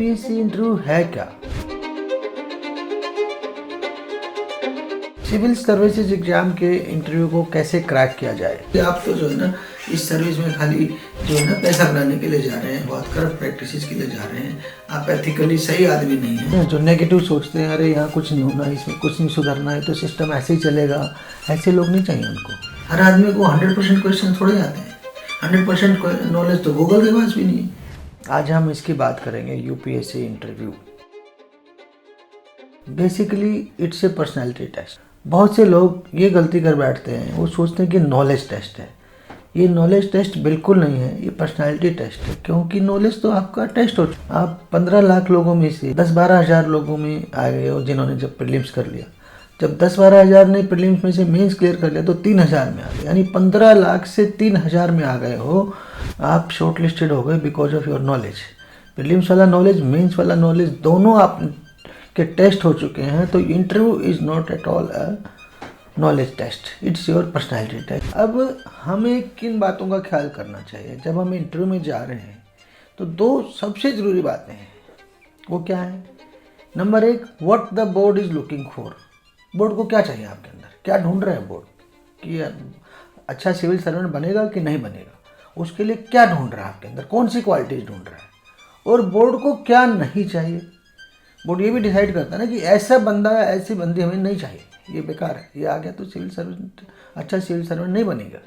UPSC interview है क्या? Civil services exam के इंटरव्यू को कैसे क्रैक किया जाए? आप तो जो है ना इस सर्विस में खाली जो है ना पैसा बनाने के लिए जा रहे हैं, बहुत करप्ट प्रैक्टिसेस के लिए जा रहे हैं। आप एथिकली सही आदमी नहीं है। जो नेगेटिव सोचते हैं, अरे यहाँ कुछ नहीं होना, इसमें कुछ नहीं सुधरना है, तो सिस्टम ऐसे ही चलेगा, ऐसे लोग नहीं चाहिए उनको। हर आदमी को 100% क्वेश्चन थोड़े आते हैं। 100% नॉलेज तो गूगल के पास भी नहीं है। आज हम इसकी बात करेंगे, UPSC interview. Basically it's a personality test. बहुत से लोग ये गलती कर बैठते हैं, वो सोचते हैं कि नॉलेज टेस्ट है। ये नॉलेज टेस्ट बिल्कुल नहीं है, ये पर्सनैलिटी टेस्ट है। क्योंकि नॉलेज तो आपका टेस्ट हो, आप 15 लाख लोगों में से 10-12 हज़ार लोगों में आ गए हो जिन्होंने जब प्रीलिम्स कर लिया। जब 10-12 हज़ार ने प्रीलिम्स में से मेंस क्लियर कर लिया तो 3000 में आ गए, यानी 15 लाख से 3000 में आ गए हो। आप शॉर्ट लिस्टेड हो गए because of your knowledge. Prelims वाला नॉलेज, मेंस वाला नॉलेज, दोनों आप के टेस्ट हो चुके हैं। तो interview is not at all a knowledge test, it's your personality test. अब हमें किन बातों का ख्याल करना चाहिए जब हम इंटरव्यू में जा रहे हैं? तो 2 सबसे ज़रूरी बातें हैं। वो क्या है? Number 1, what the board is looking for. Board को क्या चाहिए आपके अंदर, क्या ढूंढ रहे हैं बोर्ड कि अच्छा सिविल सर्वेंट बनेगा कि नहीं बनेगा, उसके लिए क्या ढूंढ रहा है आपके अंदर, कौन सी क्वालिटीज़ ढूंढ रहा है। और बोर्ड को क्या नहीं चाहिए। बोर्ड ये भी डिसाइड करता है ना कि ऐसा बंदा, ऐसी बंदी हमें नहीं चाहिए, ये बेकार है, ये आ गया तो सिविल सर्वेंट, अच्छा सिविल सर्वेंट नहीं बनेगा।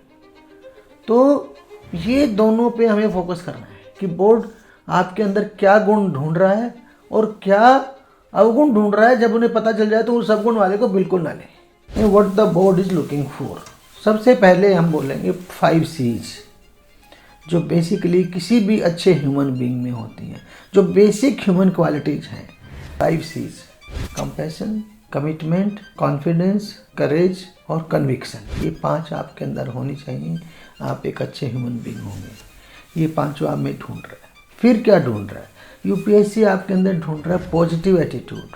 तो ये दोनों पे हमें फोकस करना है कि बोर्ड आपके अंदर क्या गुण ढूंढ रहा है और क्या अवगुण ढूंढ रहा है। जब उन्हें पता चल जाए तो उस अवगुण वाले को बिल्कुल ना लें। What the board is looking for. सबसे पहले हम बोलेंगे 5 C's, जो बेसिकली किसी भी अच्छे ह्यूमन बीइंग में होती हैं, जो बेसिक ह्यूमन क्वालिटीज़ हैं। 5 C's: कंपैशन, कमिटमेंट, कॉन्फिडेंस, करेज और कन्विक्शन। ये 5 आपके अंदर होनी चाहिए, आप एक अच्छे ह्यूमन बीइंग होंगे। ये 5 आप में ढूंढ रहे हैं। फिर क्या ढूंढ रहा है? यूपीएससी आपके अंदर ढूंढ रहा है पॉजिटिव एटीट्यूड।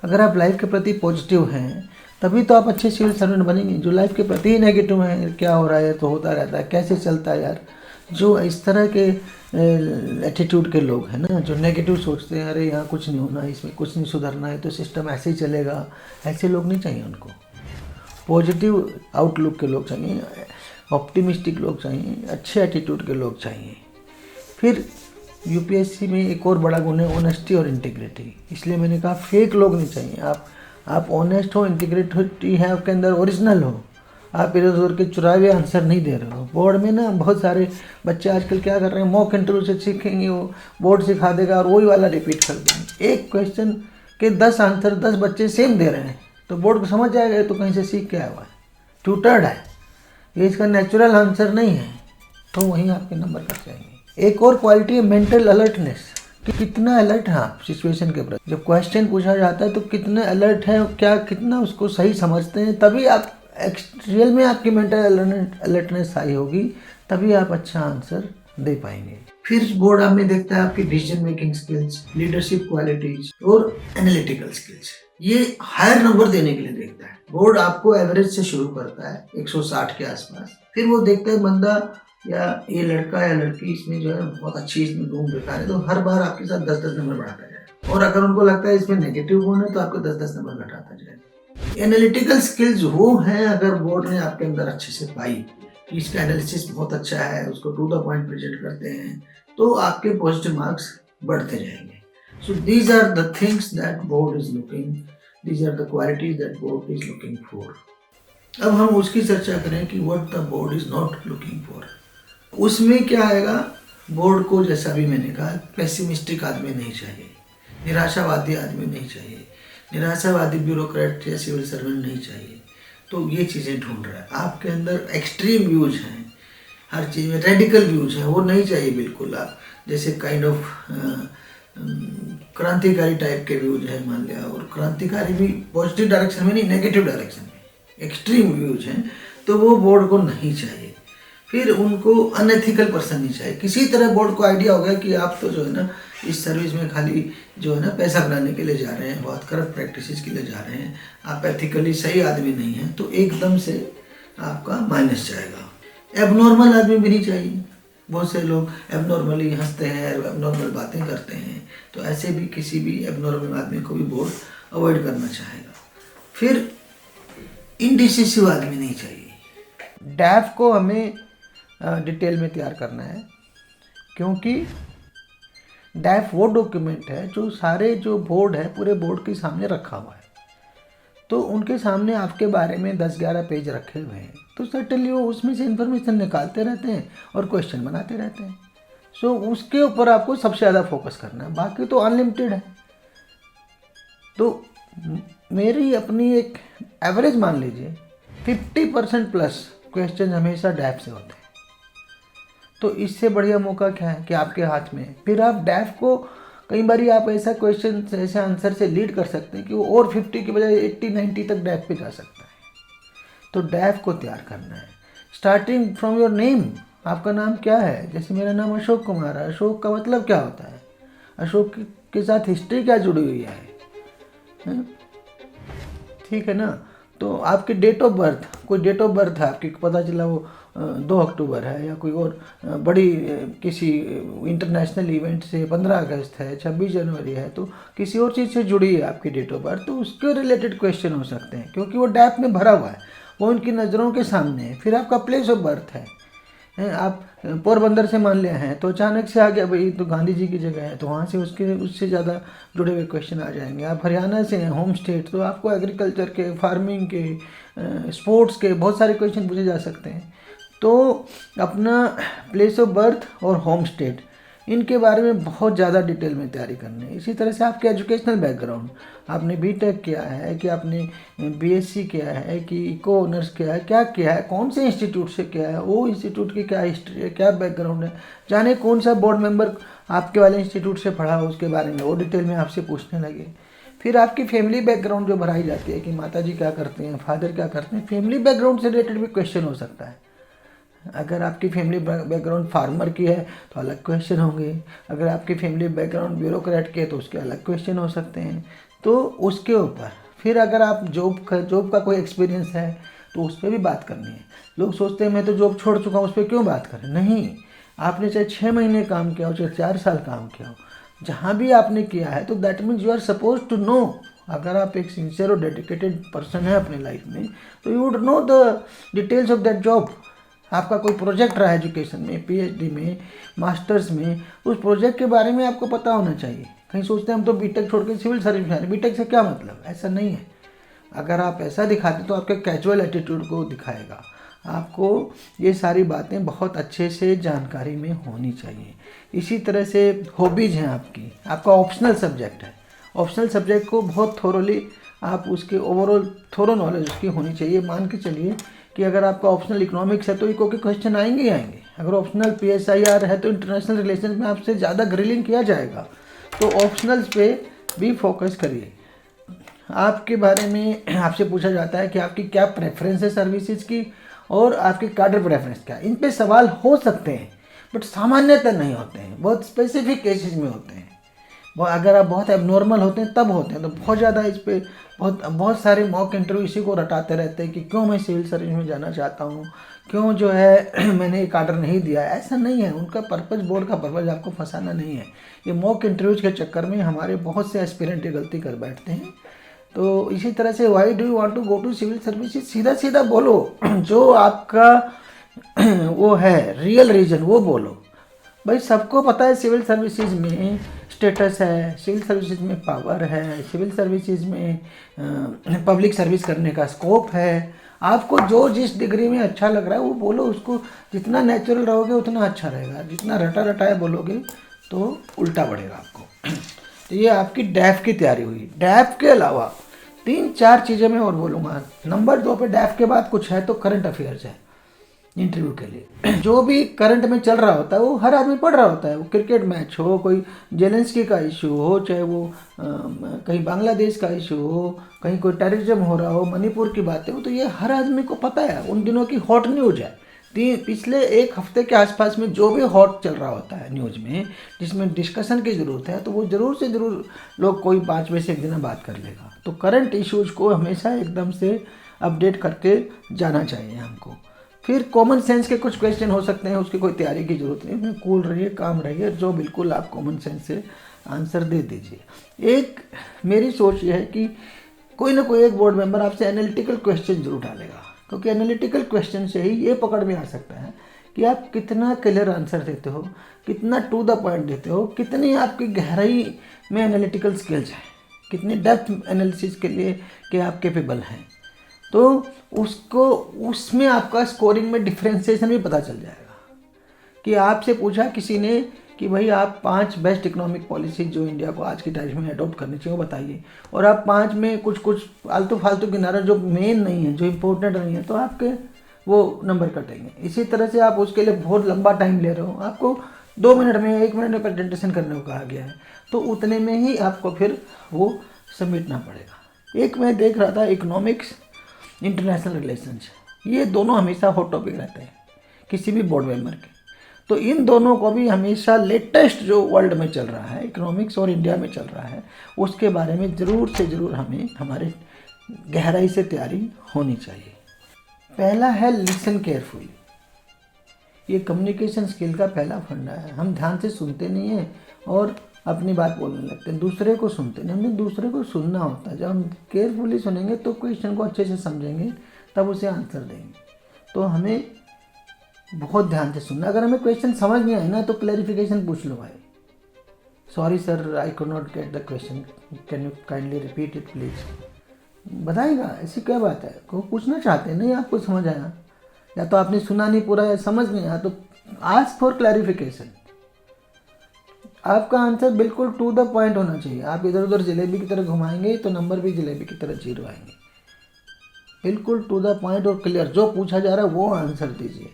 अगर आप लाइफ के प्रति पॉजिटिव हैं तभी तो आप अच्छे सिविल सर्वेंट बनेंगे। जो लाइफ के प्रति ही नेगेटिव हैं, क्या हो रहा है तो होता रहता है, कैसे चलता है यार, जो इस तरह के एटीट्यूड के लोग हैं ना, जो नेगेटिव सोचते हैं, अरे यहाँ कुछ नहीं होना, इसमें कुछ नहीं सुधरना है, तो सिस्टम ऐसे ही चलेगा, ऐसे लोग नहीं चाहिए उनको। पॉजिटिव आउटलुक के लोग चाहिए, ऑप्टिमिस्टिक लोग चाहिए, अच्छे एटीट्यूड के लोग चाहिए। फिर यूपीएससी में एक और बड़ा गुण है ऑनेस्टी और इंटीग्रिटी। इसलिए मैंने कहा फेक लोग नहीं चाहिए। आप ऑनेस्ट हो, इंटीग्रिटी है आपके अंदर, ओरिजिनल हो, आप इधर उधर के चुराए हुए आंसर नहीं दे रहे हो। बोर्ड में ना बहुत सारे बच्चे आजकल क्या कर रहे हैं, मॉक इंटरव्यू से सीखेंगे, वो बोर्ड सिखा देगा और वही वाला रिपीट कर देंगे। एक क्वेश्चन के 10 आंसर 10 बच्चे सेम दे रहे हैं, तो बोर्ड को समझ जाएगा तो कहीं से सीख के आया हुआ है, ट्यूटर्ड है, ये इसका नेचुरल आंसर नहीं है, तो वहीं आपके नंबर कट जाएंगे। एक और क्वालिटी है मेंटल अलर्टनेस, कि कितना अलर्ट है आप सिचुएशन के प्रति। जब क्वेश्चन पूछा जाता है तो कितने अलर्ट है, क्या कितना उसको सही समझते हैं, तभी आप रियल में आपकी मेंटल अलर्टनेस हाई होगी, तभी आप अच्छा आंसर दे पाएंगे। फिर बोर्ड हमें देखता है आपकी decision making skills, leadership qualities और एनालिटिकल स्किल्स। ये हायर नंबर देने के लिए देखता है। बोर्ड आपको एवरेज से शुरू करता है 160 के आसपास, फिर वो देखता है बंदा या ये लड़का या लड़की इसमें जो है बहुत अच्छी, इसमें गुण दिखा रहे, तो हर बार आपके साथ 10-10 नंबर बढ़ाता जाए। और अगर उनको लगता है इसमें नेगेटिव गुण है तो आपको 10-10 नंबर घटाता जाए। एनालिटिकल स्किल्स वो हैं, अगर बोर्ड ने आपके अंदर अच्छे से पाई कि इसका एनालिसिस बहुत अच्छा है, उसको टू द पॉइंट प्रेजेंट करते हैं, तो आपके पॉजिटिव मार्क्स बढ़ते जाएंगे। So these are the things that board is looking, these are the qualities that board is looking for. अब हम उसकी चर्चा करें कि what the board is not looking for. उसमें क्या आएगा? बोर्ड को, जैसा भी मैंने कहा, पेसिमिस्टिक आदमी नहीं चाहिए, निराशावादी आदमी नहीं चाहिए, निराशावादी ब्यूरोक्रेट या सिविल सर्वेंट नहीं चाहिए। तो ये चीज़ें ढूंढ रहा है। आपके अंदर एक्सट्रीम व्यूज हैं, हर चीज़ में रेडिकल व्यूज हैं, वो नहीं चाहिए बिल्कुल। आप जैसे काइंड ऑफ क्रांतिकारी टाइप के व्यूज हैं मान लिया, और क्रांतिकारी भी पॉजिटिव डायरेक्शन में नहीं, नेगेटिव डायरेक्शन में एक्सट्रीम व्यूज हैं, तो वो बोर्ड को नहीं चाहिए। फिर उनको अनएथिकल पर्सन नहीं चाहिए। किसी तरह बोर्ड को आइडिया हो गया कि आप तो जो है ना इस सर्विस में खाली जो है ना पैसा बनाने के लिए जा रहे हैं, बहुत करप्ट प्रैक्टिसेस के लिए जा रहे हैं, आप एथिकली सही आदमी नहीं हैं, तो एकदम से आपका माइनस जाएगा। एबनॉर्मल आदमी भी नहीं चाहिए, बहुत से लोग एबनॉर्मली हंसते हैं, एबनॉर्मल बातें करते हैं, तो ऐसे भी किसी भी एबनॉर्मल आदमी को भी बोर्ड अवॉइड करना चाहेगा। फिर इनडिसिसिव आदमी नहीं चाहिए। डैफ को हमें डिटेल में तैयार करना है, क्योंकि डैफ वो डॉक्यूमेंट है जो सारे जो बोर्ड है पूरे बोर्ड के सामने रखा हुआ है। तो उनके सामने आपके बारे में 10-11 पेज रखे हुए हैं, तो सर्टेनली वो उसमें से इंफॉर्मेशन निकालते रहते हैं और क्वेश्चन बनाते रहते हैं। सो उसके ऊपर आपको सबसे ज़्यादा फोकस करना है, बाकी तो अनलिमिटेड है। तो मेरी अपनी एक एवरेज मान लीजिए 50% प्लस क्वेश्चन हमेशा डैफ से होते हैं। तो इससे बढ़िया मौका क्या है कि आपके हाथ में है। फिर आप डैफ को कई बार आप ऐसा क्वेश्चन ऐसे आंसर से लीड कर सकते हैं कि वो और 50 की बजाय 80-90 तक डैफ पे जा सकता है। तो डैफ को तैयार करना है स्टार्टिंग फ्रॉम योर नेम। आपका नाम क्या है? जैसे मेरा नाम अशोक कुमार है। अशोक का मतलब क्या होता है? अशोक के साथ हिस्ट्री क्या जुड़ी हुई है? ठीक है ना। तो आपकी डेट ऑफ बर्थ, कोई डेट ऑफ बर्थ है आपकी, पता चला वो 2 अक्टूबर है, या कोई और बड़ी किसी इंटरनेशनल इवेंट से 15 अगस्त है, 26 जनवरी है, तो किसी और चीज़ से जुड़ी है आपकी डेट ऑफ बर्थ, तो उसके रिलेटेड क्वेश्चन हो सकते हैं, क्योंकि वो डैप में भरा हुआ है, वो उनकी नज़रों के सामने है। फिर आपका प्लेस ऑफ बर्थ है, आप पोरबंदर से मान लिया है तो अचानक से आ गया भाई तो गांधी जी की जगह है, तो वहाँ से उससे ज़्यादा जुड़े हुए क्वेश्चन आ जाएंगे। आप हरियाणा से हैं, होम स्टेट, तो आपको एग्रीकल्चर के, फार्मिंग के, स्पोर्ट्स के बहुत सारे क्वेश्चन पूछे जा सकते हैं। तो अपना प्लेस ऑफ बर्थ और होम स्टेट, इनके बारे में बहुत ज़्यादा डिटेल में तैयारी करनी है। इसी तरह से आपके एजुकेशनल बैकग्राउंड, आपने बीटेक किया है कि आपने बीएससी किया है कि इको ऑनर्स किया है, क्या किया है, कौन से इंस्टीट्यूट से किया है, वो इंस्टीट्यूट की क्या हिस्ट्री है, क्या बैकग्राउंड है, जाने कौन सा बोर्ड मेंबर आपके वाले इंस्टीट्यूट से पढ़ा उसके बारे में वो डिटेल में आपसे पूछने लगे। फिर आपकी फैमिली बैकग्राउंड जो भराई जाती है कि माता जी क्या करते हैं, फादर क्या करते हैं, फैमिली बैकग्राउंड से रिलेटेड भी क्वेश्चन हो सकता है। अगर आपकी फैमिली बैकग्राउंड फार्मर की है तो अलग क्वेश्चन होंगे, अगर आपकी फैमिली बैकग्राउंड ब्यूरोक्रेट की है तो उसके अलग क्वेश्चन हो सकते हैं। तो उसके ऊपर फिर अगर आप जॉब का कोई एक्सपीरियंस है तो उस पर भी बात करनी है। लोग सोचते हैं मैं तो जॉब छोड़ चुका हूँ, उस पर क्यों बात करें? नहीं, आपने चाहे 6 महीने काम किया हो, चाहे 4 साल काम किया हो, जहाँ भी आपने किया है तो that means you are suppose to know. अगर आप एक सिंसियर और डेडिकेटेड पर्सन है अपने लाइफ में तो you would know the details of that job. आपका कोई प्रोजेक्ट रहा एजुकेशन में, पीएचडी में, मास्टर्स में, उस प्रोजेक्ट के बारे में आपको पता होना चाहिए। कहीं सोचते हैं हम तो बीटेक छोड़ के सिविल सर्विस में आ रहे, बीटेक से क्या मतलब? ऐसा नहीं है। अगर आप ऐसा दिखाते तो आपके कैजुअल एटीट्यूड को दिखाएगा। आपको ये सारी बातें बहुत अच्छे से जानकारी में होनी चाहिए। इसी तरह से हॉबीज़ हैं आपकी, आपका ऑप्शनल सब्जेक्ट है, ऑप्शनल सब्जेक्ट को बहुत थोरोली आप उसके ओवरऑल थोरो नॉलेज उसकी होनी चाहिए। मान के चलिए कि अगर आपका ऑप्शनल इकोनॉमिक्स है तो इको के क्वेश्चन आएंगे ही आएंगे। अगर ऑप्शनल पीएसआईआर है तो इंटरनेशनल रिलेशन में आपसे ज़्यादा ग्रिलिंग किया जाएगा। तो ऑप्शनल्स पे भी फोकस करिए। आपके बारे में आपसे पूछा जाता है कि आपकी क्या प्रेफरेंस है सर्विसेज की और आपकी कार्डर प्रेफरेंस क्या। इन पे सवाल हो सकते हैं बट सामान्यतः नहीं होते हैं, बहुत स्पेसिफिक केसेस में होते हैं। वो अगर आप बहुत एबनॉर्मल होते हैं तब होते हैं। तो बहुत ज़्यादा इस पर बहुत सारे मॉक इंटरव्यू इसी को रटाते रहते हैं कि क्यों मैं सिविल सर्विस में जाना चाहता हूँ, क्यों जो है मैंने एक आर्डर नहीं दिया। ऐसा नहीं है, उनका पर्पज़, बोर्ड का पर्पज़ आपको फंसाना नहीं है। ये मॉक इंटरव्यूज के चक्कर में हमारे बहुत से एस्पिरेंट ये गलती कर बैठते हैं। तो इसी तरह से why do you want to go to civil services, सीधा सीधा बोलो जो आपका वो है रियल रीज़न वो बोलो। भाई सबको पता है सिविल सर्विसेज में स्टेटस है, सिविल सर्विसेज में पावर है, सिविल सर्विसेज में पब्लिक सर्विस करने का स्कोप है। आपको जो जिस डिग्री में अच्छा लग रहा है वो बोलो, उसको जितना नेचुरल रहोगे उतना अच्छा रहेगा। जितना रटा रटाए बोलोगे तो उल्टा बढ़ेगा आपको। तो ये आपकी डैफ की तैयारी हुई। डैफ के अलावा 3-4 चीज़ें मैं और बोलूँगा। नंबर 2 पे डैफ के बाद कुछ है तो करंट अफेयर्स है इंटरव्यू के लिए। जो भी करंट में चल रहा होता है वो हर आदमी पढ़ रहा होता है। वो क्रिकेट मैच हो, कोई जेलेंस्की का इशू हो, चाहे वो कहीं बांग्लादेश का इशू हो, कहीं कोई टेररिज्म हो रहा हो, मणिपुर की बातें हो, तो ये हर आदमी को पता है। उन दिनों की हॉट न्यूज़ है। पिछले 1 हफ्ते के आसपास में जो भी हॉट चल रहा होता है न्यूज़ में, जिसमें डिस्कशन की ज़रूरत है, तो वो ज़रूर से ज़रूर लोग कोई 5 बजे से 1 दिन बात कर लेगा। तो करंट इश्यूज़ को हमेशा एकदम से अपडेट करके जाना चाहिए हमको। फिर कॉमन सेंस के कुछ क्वेश्चन हो सकते हैं, उसकी कोई तैयारी की जरूरत नहीं, उसमें कूल रहिए, काम रहिए, जो बिल्कुल आप कॉमन सेंस से आंसर दे दीजिए। एक मेरी सोच ये है कि कोई ना कोई एक बोर्ड मेंबर आपसे एनालिटिकल क्वेश्चन जरूर डालेगा, क्योंकि एनालिटिकल क्वेश्चन से ही ये पकड़ में आ सकता है कि आप कितना क्लियर आंसर देते हो, कितना टू द पॉइंट देते हो, कितनी आपकी गहराई में एनालिटिकल स्किल्स हैं, कितनी डेप्थ एनालिसिस के लिए कि आप कैपेबल हैं। तो उसको उसमें आपका स्कोरिंग में डिफ्रेंसिएशन भी पता चल जाएगा कि आपसे पूछा किसी ने कि भाई आप 5 बेस्ट इकोनॉमिक पॉलिसी जो इंडिया को आज की तारीख में अडॉप्ट करनी चाहिए वो बताइए, और आप 5 में कुछ फालतू फालतू गिना जो मेन नहीं है, जो इम्पोर्टेंट नहीं है, तो आपके वो नंबर कटेंगे। इसी तरह से आप उसके लिए बहुत लंबा टाइम ले रहे हो, आपको 2 मिनट में 1 मिनट में प्रेजेंटेशन करने को कहा गया है, तो उतने में ही आपको फिर वो समेटना पड़ेगा। एक मैं देख रहा था इकोनॉमिक्स, इंटरनेशनल रिलेशंस, ये दोनों हमेशा हॉट टॉपिक रहते हैं किसी भी बोर्ड मेंबर के। तो इन दोनों को भी हमेशा लेटेस्ट जो वर्ल्ड में चल रहा है, इकोनॉमिक्स और इंडिया में चल रहा है, उसके बारे में ज़रूर से ज़रूर हमें हमारे गहराई से तैयारी होनी चाहिए। पहला है लिसन केयरफुली। ये कम्युनिकेशन स्किल का पहला फंडा है। हम ध्यान से सुनते नहीं हैं और अपनी बात बोलने लगते हैं, दूसरे को सुनते नहीं। हमें दूसरे को सुनना होता है। जब हम केयरफुली सुनेंगे तो क्वेश्चन को अच्छे से समझेंगे, तब उसे आंसर देंगे। तो हमें बहुत ध्यान से सुनना। अगर हमें क्वेश्चन समझ नहीं आए ना तो क्लैरिफिकेशन पूछ लो भाई, sorry sir I could not get the question, can you kindly repeat it please. बताएगा, ऐसी क्या बात है, को पूछना चाहते हैं नहीं आपको समझ आया, या तो आपने सुना नहीं पूरा या समझ नहीं आया, तो आस्क फॉर क्लैरिफिकेशन। आपका आंसर बिल्कुल टू द पॉइंट होना चाहिए। आप इधर उधर जलेबी की तरह घुमाएंगे तो नंबर भी जलेबी की तरह 0 आएंगे। बिल्कुल टू द पॉइंट और क्लियर, जो पूछा जा रहा है वो आंसर दीजिए।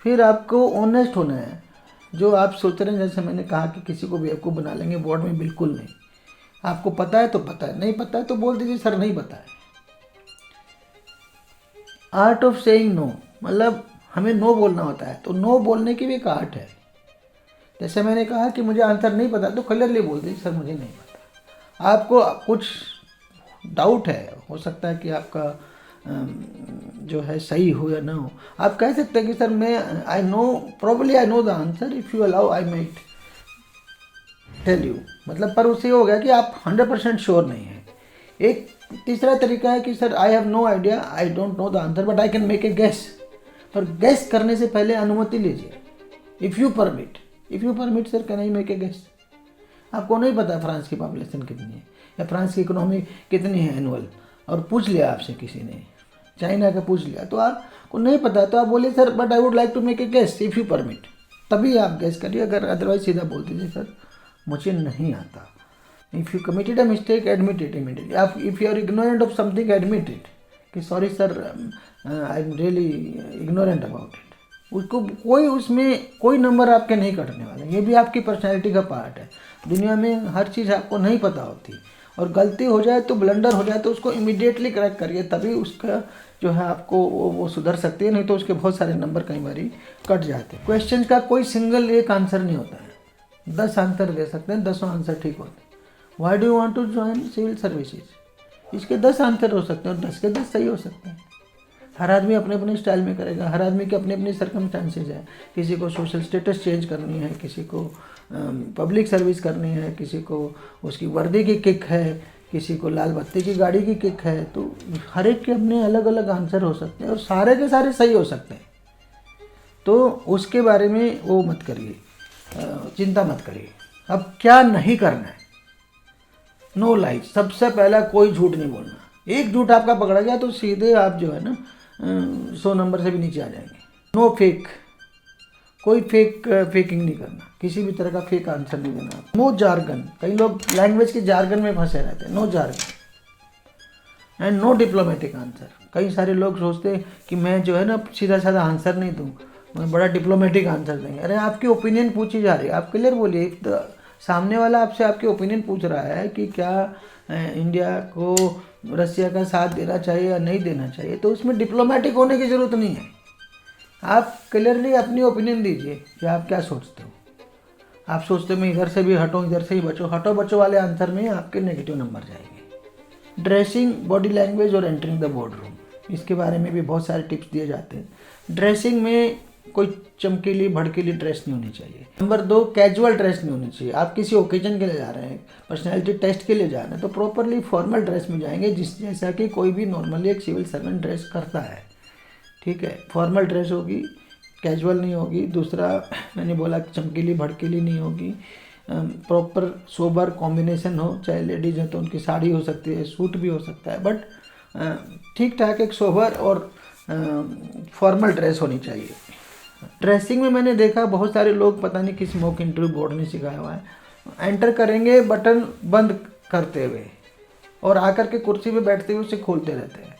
फिर आपको ऑनेस्ट होना है। जो आप सोच रहे हैं, जैसे मैंने कहा कि किसी को बेवकूफ़ बना लेंगे बोर्ड में, बिल्कुल नहीं। आपको पता है तो पता है, नहीं पता है तो बोल दीजिए सर नहीं पता है। आर्ट ऑफ सेइंग नो, मतलब हमें नो बोलना होता है, तो नो बोलने की भी एक आर्ट है। जैसे मैंने कहा कि मुझे आंसर नहीं पता, तो क्लियरली बोल दीजिए सर मुझे नहीं पता। आपको कुछ डाउट है, हो सकता है कि आपका जो है सही हो या ना हो, आप कह सकते हैं कि सर मैं I know, probably I know the answer, if you allow I might tell you. मतलब पर उससे हो गया कि आप 100% श्योर नहीं हैं। एक तीसरा तरीका है कि sir I have no idea, I don't know the answer but I can make a guess. पर गेस करने से पहले अनुमति लीजिए। If you permit sir can I make a guess. आपको नहीं पता फ्रांस की पॉपुलेशन कितनी है या फ्रांस की इकोनॉमी कितनी है एनुअल, और पूछ लिया आपसे किसी ने, चाइना का पूछ लिया, तो आपको नहीं पता, तो आप बोलिए sir but I would like to make a guess if you permit, तभी आप गेस करिए। अगर अदरवाइज सीधा बोल दीजिए सर मुझे नहीं आता। If you committed a mistake admit it immediately. If you are ignorant of something admit it कि sorry sir I am really ignorant about it. उसको कोई उसमें कोई नंबर आपके नहीं कटने वाले। ये भी आपकी पर्सनैलिटी का पार्ट है। दुनिया में हर चीज़ आपको नहीं पता होती, और गलती हो जाए तो ब्लंडर हो जाए तो उसको इमीडिएटली करेक्ट करिए, तभी उसका जो है आपको वो सुधर सकती है। नहीं तो उसके बहुत सारे नंबर कई बारी कट जाते हैं। क्वेश्चन का कोई सिंगल एक आंसर नहीं होता है। 10 आंसर दे सकते हैं, 10 आंसर ठीक होते हैं। Why do you want to join civil services, इसके 10 आंसर हो सकते हैं और 10 के 10 सही हो सकते हैं। हर आदमी अपने अपने स्टाइल में करेगा, हर आदमी के अपने अपने सर्कमस्टांसेज है। किसी को सोशल स्टेटस चेंज करनी है, किसी को पब्लिक सर्विस करनी है, किसी को उसकी वर्दी की किक है, किसी को लाल बत्ती की गाड़ी की किक है। तो हर एक के अपने अलग अलग आंसर हो सकते हैं और सारे के सारे सही हो सकते हैं। तो उसके बारे में वो मत करिए, चिंता मत करिए। अब क्या नहीं करना है, नो लाइज। सबसे पहला कोई झूठ नहीं बोलना। एक झूठ आपका पकड़ा गया तो सीधे आप जो है ना 100 नंबर से भी नीचे आ जाएंगे। नो फेक, कोई फेकिंग नहीं करना, किसी भी तरह का फेक आंसर नहीं देना। नो जार्गन, कई लोग लैंग्वेज के जार्गन में फंसे रहते हैं। No jargon and no diplomatic answer. कई सारे लोग सोचते हैं कि मैं जो है ना सीधा साधा आंसर नहीं दूँ, मैं बड़ा डिप्लोमेटिक आंसर देंगे। अरे आपकी ओपिनियन पूछी जा रही है, आप क्लियर बोलिए। सामने वाला आपसे आपकी ओपिनियन पूछ रहा है कि क्या इंडिया को रसिया का साथ देना चाहिए या नहीं देना चाहिए, तो उसमें डिप्लोमेटिक होने की ज़रूरत नहीं है। आप क्लियरली अपनी ओपिनियन दीजिए कि आप क्या सोचते हो। आप सोचते हो मैं इधर से भी हटूँ, इधर से ही हटो बचो वाले आंसर में आपके नेगेटिव नंबर जाएंगे। ड्रेसिंग, बॉडी लैंग्वेज और एंटरिंग द बोर्ड रूम, इसके बारे में भी बहुत सारे टिप्स दिए जाते हैं। ड्रेसिंग में कोई चमकीली भड़कीली ड्रेस नहीं होनी चाहिए। नंबर 2, कैजुअल ड्रेस नहीं होनी चाहिए। आप किसी ओकेजन के लिए जा रहे हैं, पर्सनैलिटी टेस्ट के लिए जा रहे हैं, तो प्रॉपरली फॉर्मल ड्रेस में जाएंगे, जिस जैसा कि कोई भी नॉर्मली एक सिविल सर्वेंट ड्रेस करता है। ठीक है, फॉर्मल ड्रेस होगी, कैजुअल नहीं होगी। दूसरा मैंने बोला चमकीली भड़कीली नहीं होगी, प्रॉपर सोबर कॉम्बिनेशन हो। चाहे लेडीज़ हैं तो उनकी साड़ी हो सकती है, सूट भी हो सकता है, बट ठीक ठाक एक सोबर और फॉर्मल ड्रेस होनी चाहिए। ड्रेसिंग में मैंने देखा बहुत सारे लोग, पता नहीं किस मॉक इंटरव्यू बोर्ड ने सिखाया हुआ है, एंटर करेंगे बटन बंद करते हुए और आकर के कुर्सी पे बैठते हुए उसे खोलते रहते हैं।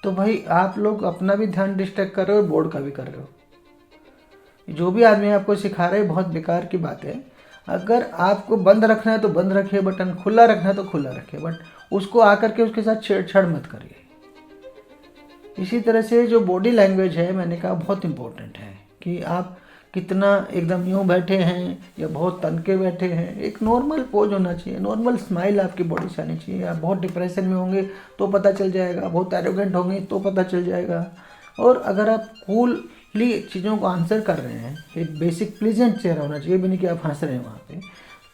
तो भाई आप लोग अपना भी ध्यान डिस्ट्रैक्ट कर रहे हो, बोर्ड का भी कर रहे हो। जो भी आदमी आपको सिखा रहे हैं बहुत बेकार की बात है। अगर आपको बंद रखना है तो बंद रखिए बटन, खुला रखना है तो खुला रखिए, बट उसको आकर के उसके साथ छेड़छाड़ मत करिए। इसी तरह से जो बॉडी लैंग्वेज है, मैंने कहा बहुत इंपॉर्टेंट है कि आप कितना एकदम यूँ बैठे हैं या बहुत तन के बैठे हैं। एक नॉर्मल पोज होना चाहिए, नॉर्मल स्माइल आपकी बॉडी से आनी चाहिए। आप बहुत डिप्रेशन में होंगे तो पता चल जाएगा, बहुत एरोगेंट होंगे तो पता चल जाएगा। और अगर आप कूलली चीज़ों को आंसर कर रहे हैं, एक बेसिक प्लीजेंट चेहरा होना चाहिए, भी नहीं कि आप हंस रहे हैं वहाँ पे,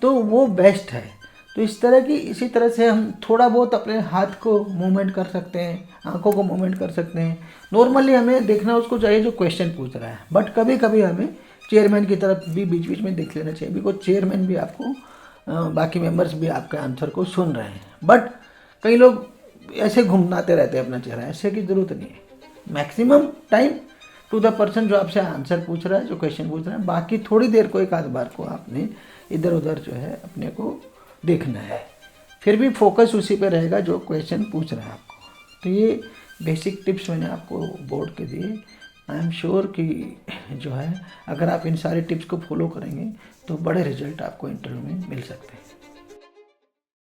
तो वो बेस्ट है। तो इस तरह की, इसी तरह से हम थोड़ा बहुत अपने हाथ को मूवमेंट कर सकते हैं, आंखों को मूवमेंट कर सकते हैं। नॉर्मली हमें देखना उसको चाहिए जो क्वेश्चन पूछ रहा है, बट कभी कभी हमें चेयरमैन की तरफ भी बीच बीच में देख लेना चाहिए, बिकॉज चेयरमैन भी आपको बाकी मेंबर्स भी आपके आंसर को सुन रहे हैं। बट कई लोग ऐसे घुमाते रहते हैं अपना चेहरा, ऐसे की ज़रूरत नहीं है। Maximum time to the person जो आपसे आंसर पूछ रहा है, जो क्वेश्चन पूछ रहा है, बाकी थोड़ी देर को एक आध बार को आपने इधर उधर जो है अपने को देखना है, फिर भी फोकस उसी पे रहेगा जो क्वेश्चन पूछ रहा है आपको। तो ये बेसिक टिप्स मैंने आपको बोर्ड के दिए। आई एम श्योर कि जो है अगर आप इन सारे टिप्स को फॉलो करेंगे तो बड़े रिजल्ट आपको इंटरव्यू में मिल सकते हैं।